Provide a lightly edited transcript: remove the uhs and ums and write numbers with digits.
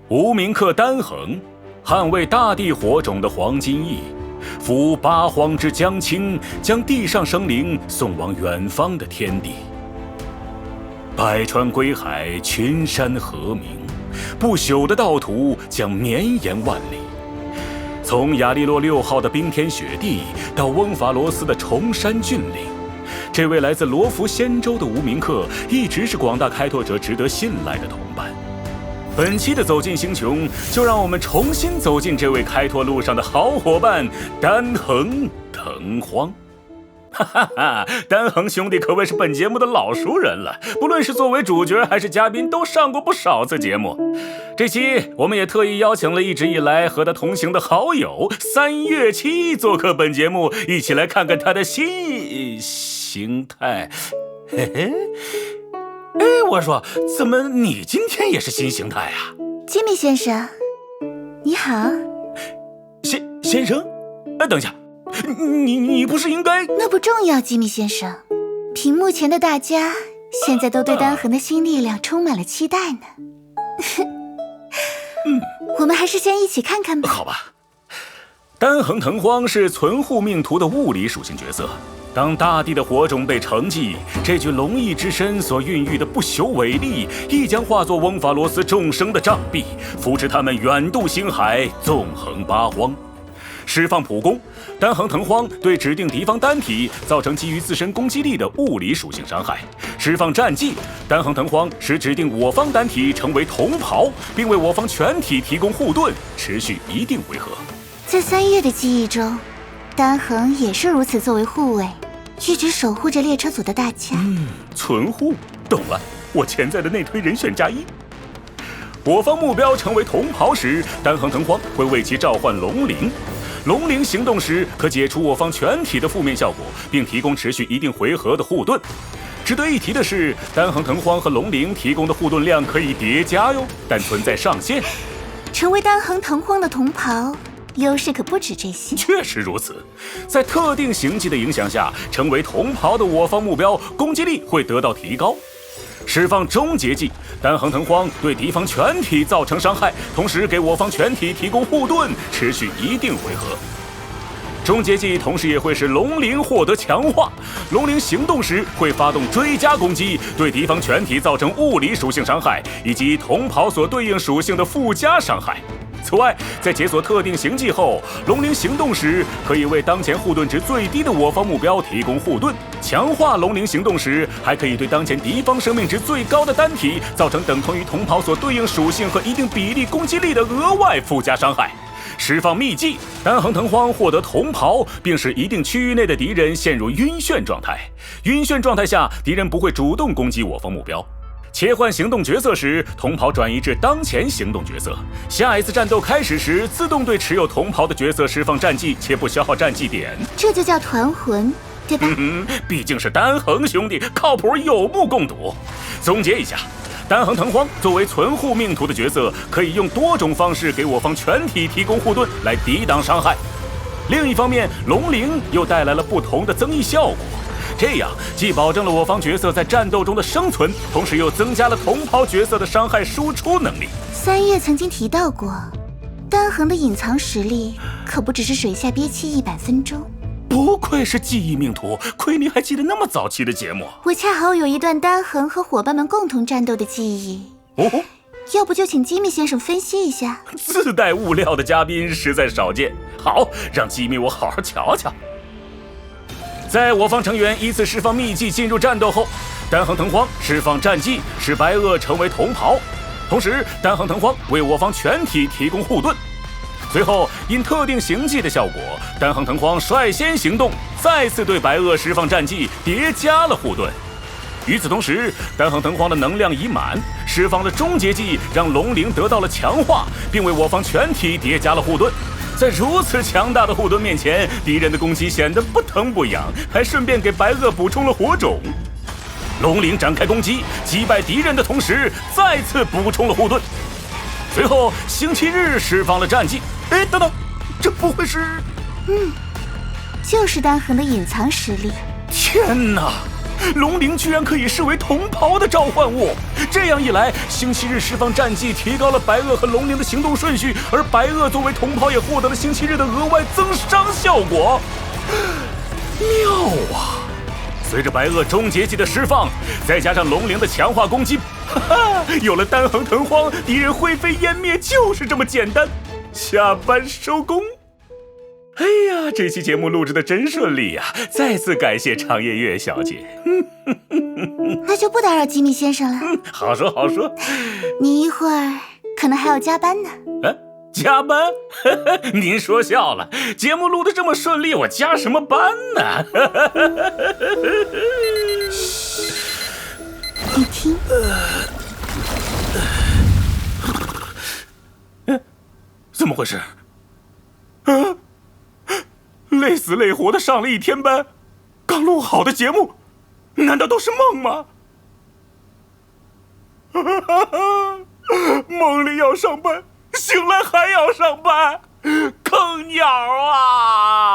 无名客丹衡，捍卫大地火种的黄金翼，抚八荒之将倾，将地上生灵送往远方的天地。百川归海，群山和鸣，不朽的道途将绵延万里。从亚利洛6号的冰天雪地，到翁法罗斯的崇山峻岭，这位来自罗浮仙州的无名客，一直是广大开拓者值得信赖的同伴。本期的走进星穹，就让我们重新走进这位开拓路上的好伙伴丹衡腾荒。哈哈哈，丹衡兄弟可谓是本节目的老熟人了，不论是作为主角还是嘉宾，都上过不少次节目。这期我们也特意邀请了一直以来和他同行的好友3月7做客本节目，一起来看看他的新形态。嘿嘿，哎，我说，怎么你今天也是新形态啊？吉米先生，你好。先生？哎，等一下。你不是应该……那不重要，吉米先生。屏幕前的大家现在都对丹衡的新力量充满了期待呢。我们还是先一起看看吧。好吧。丹衡腾荒是存护命图的物理属性角色。当大地的火种被承继，这具龙翼之身所孕育的不朽伟力，亦将化作翁法罗斯众生的障壁，扶持他们远渡星海，纵横八荒。释放普攻，丹衡腾荒对指定敌方单体造成基于自身攻击力的物理属性伤害。释放战技，丹衡腾荒使指定我方单体成为同袍，并为我方全体提供护盾，持续一定回合。在3月的记忆中，丹衡也是如此作为护卫，一直守护着列车组的大家。存护，懂了，我潜在的内推人选加1。我方目标成为同袍时，丹衡腾荒会为其召唤龙灵。龙灵行动时可解除我方全体的负面效果，并提供持续一定回合的护盾。值得一提的是，丹衡腾荒和龙灵提供的护盾量可以叠加哟，但存在上限。成为丹衡腾荒的同袍，优势可不止这些。确实如此，在特定行迹的影响下，成为同袍的我方目标攻击力会得到提高。释放终结技，丹衡腾荒对敌方全体造成伤害，同时给我方全体提供护盾，持续一定回合。终结技同时也会使龙灵获得强化，龙灵行动时会发动追加攻击，对敌方全体造成物理属性伤害以及同袍所对应属性的附加伤害。此外，在解锁特定行迹后，龙灵行动时可以为当前护盾值最低的我方目标提供护盾。强化龙灵行动时，还可以对当前敌方生命值最高的单体造成等同于同袍所对应属性和一定比例攻击力的额外附加伤害。释放秘技，丹衡腾荒获得同袍，并使一定区域内的敌人陷入晕眩状态。晕眩状态下，敌人不会主动攻击我方目标。切换行动角色时，同袍转移至当前行动角色。下一次战斗开始时，自动对持有同袍的角色释放战技，且不消耗战技点。这就叫团魂，对吧？毕竟是丹衡兄弟，靠谱有目共睹。总结一下，丹衡腾荒作为存护命图的角色，可以用多种方式给我方全体提供护盾来抵挡伤害。另一方面，龙灵又带来了不同的增益效果。这样既保证了我方角色在战斗中的生存，同时又增加了同袍角色的伤害输出能力。3月曾经提到过，丹衡的隐藏实力可不只是水下憋气100分钟。不愧是记忆命图，亏你还记得那么早期的节目。我恰好有一段丹衡和伙伴们共同战斗的记忆。要不就请吉米先生分析一下。自带物料的嘉宾实在少见，好，让吉米我好好瞧瞧。在我方成员依次释放秘技进入战斗后，丹衡腾荒释放战技，使白垩成为同袍，同时丹衡腾荒为我方全体提供护盾。随后因特定行迹的效果，丹衡腾荒率先行动，再次对白垩释放战技，叠加了护盾。与此同时，丹衡腾荒的能量已满，释放了终结技，让龙灵得到了强化，并为我方全体叠加了护盾。在如此强大的护盾面前，敌人的攻击显得不疼不痒，还顺便给白垩补充了火种。龙灵展开攻击，击败敌人的同时，再次补充了护盾。随后，星期日释放了战技。哎，等等，这不会是……就是丹衡的隐藏实力。天哪！龙鳞居然可以视为同袍的召唤物。这样一来，星期日释放战绩提高了白垩和龙鳞的行动顺序，而白垩作为同袍也获得了星期日的额外增伤效果。妙啊！随着白垩终结技的释放，再加上龙鳞的强化攻击，有了单横腾荒，敌人灰飞烟灭，就是这么简单。下班收工。哎呀，这期节目录制的真顺利呀！再次感谢长夜月小姐。那就不打扰吉米先生了。好说好说。你一会儿可能还要加班呢。加班？您说笑了，节目录得这么顺利，我加什么班呢？你听。怎么回事？累死累活的上了一天班，刚录好的节目，难道都是梦吗？梦里要上班，醒来还要上班，坑鸟啊！